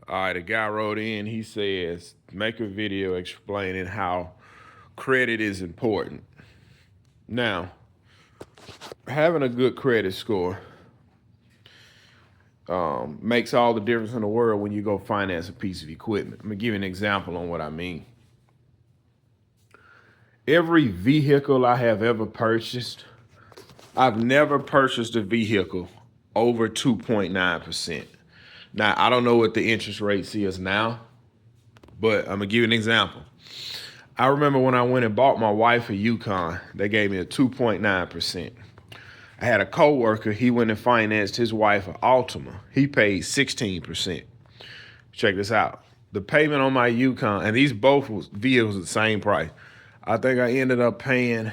All right, a guy wrote in, he says, make a video explaining how credit is important. Now, having a good credit score makes all the difference in the world when you go finance a piece of equipment. I'm gonna give you an example on what I mean. Every vehicle I have ever purchased, I've never purchased a vehicle over 2.9%. Now, I don't know what the interest rate is now, but I'm gonna give you an example. I remember when I went and bought my wife a Yukon, they gave me a 2.9%. I had a coworker, he went and financed his wife an Altima. He paid 16%. Check this out. The payment on my Yukon, and these both vehicles the same price. I think I ended up paying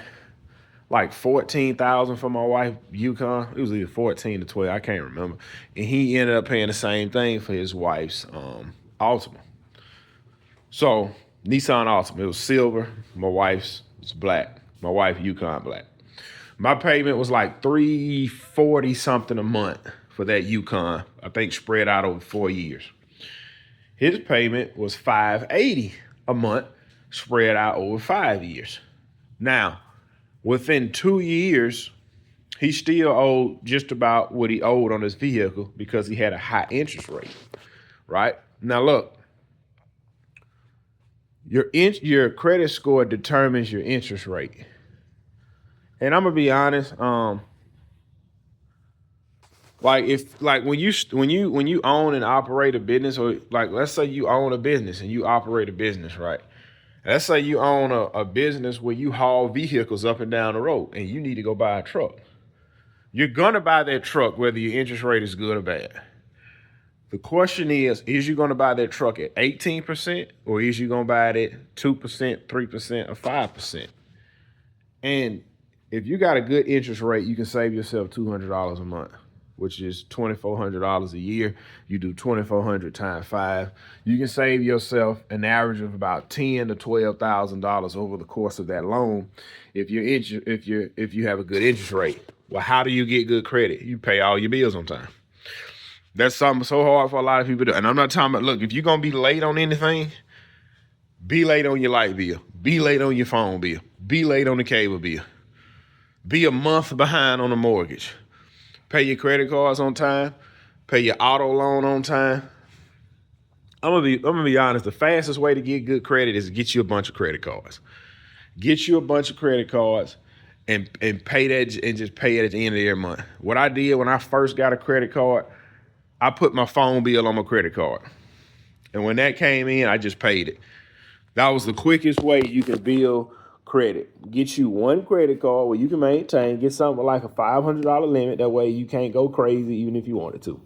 like 14,000 for my wife Yukon. It was either 14 to 12, I can't remember. And he ended up paying the same thing for his wife's Altima. So Nissan Altima, it was silver. My wife's was black. My wife Yukon black. My payment was like $340 something a month for that Yukon. I think spread out over 4 years. His payment was $580 a month spread out over 5 years. Now, within 2 years, he still owed just about what he owed on his vehicle because he had a high interest rate, right? Now look, your credit score determines your interest rate. And I'm gonna be honest, when you own and operate a business, or like let's say you own a business and you operate a business, right? Let's say you own a business where you haul vehicles up and down the road and you need to go buy a truck. You're gonna buy that truck whether your interest rate is good or bad. The question is you gonna buy that truck at 18% or is you gonna buy it at 2%, 3%, or 5%? And if you got a good interest rate, you can save yourself $200 a month, which is $2,400 a year. You do 2,400 times 5. You can save yourself an average of about $10,000 to $12,000 over the course of that loan if you have a good interest rate. Well, how do you get good credit? You pay all your bills on time. That's something so hard for a lot of people to do. And I'm not talking about, look, if you're gonna be late on anything, be late on your light bill, be late on your phone bill, be late on the cable bill, be a month behind on the mortgage. Pay your credit cards on time. Pay your auto loan on time. I'm gonna be honest. The fastest way to get good credit is to get you a bunch of credit cards. Get you a bunch of credit cards and pay that and just pay it at the end of every month. What I did when I first got a credit card, I put my phone bill on my credit card, and when that came in, I just paid it. That was the quickest way you can build credit. Get you one credit card where you can maintain, get something like a $500 limit. That way you can't go crazy even if you wanted to.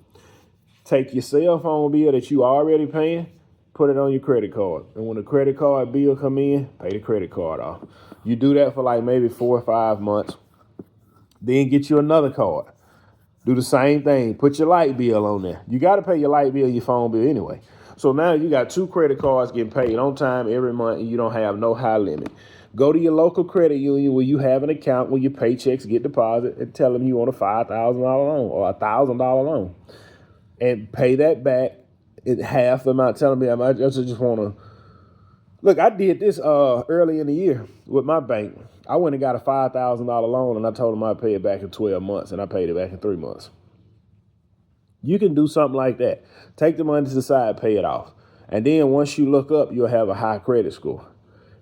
Take your cell phone bill that you already paying, put it on your credit card. And when the credit card bill come in, pay the credit card off. You do that for like maybe 4 or 5 months. Then get you another card. Do the same thing. Put your light bill on there. You got to pay your light bill, your phone bill anyway. So now you got 2 credit cards getting paid on time every month and you don't have no high limit. Go to your local credit union where you have an account where your paychecks get deposited and tell them you want a $5,000 loan or a $1,000 loan and pay that back in half the amount. Telling me I just want to. Look, I did this early in the year with my bank. I went and got a $5,000 loan and I told them I'd pay it back in 12 months and I paid it back in 3 months. You can do something like that. Take the money to the side, pay it off. And then once you look up, you'll have a high credit score.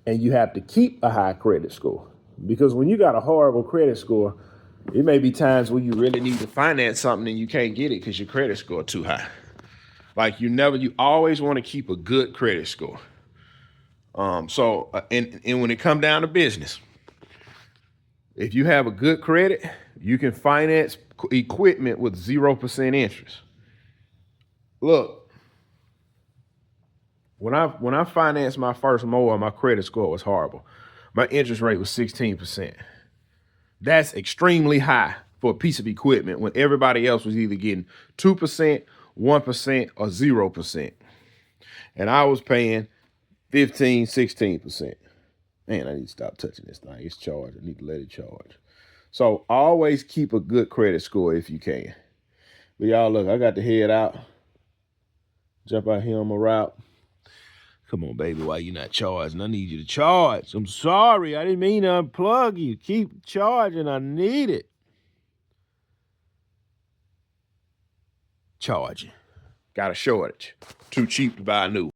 And you have to keep a high credit score. Because when you got a horrible credit score, it may be times where you really need to finance something and you can't get it because your credit score too high. Like you always want to keep a good credit score. And when it come down to business, if you have a good credit, you can finance equipment with 0% interest. Look, when I financed my first mower, my credit score was horrible. My interest rate was 16%. That's extremely high for a piece of equipment when everybody else was either getting 2%, 1%, or 0%. And I was paying 15, 16%. Man, I need to stop touching this thing. It's charged. I need to let it charge. So always keep a good credit score if you can. But y'all, look, I got to head out. Jump out here on my route. Come on, baby, why you not charging? I need you to charge. I'm sorry, I didn't mean to unplug you. Keep charging, I need it. Charging. Got a shortage. Too cheap to buy new.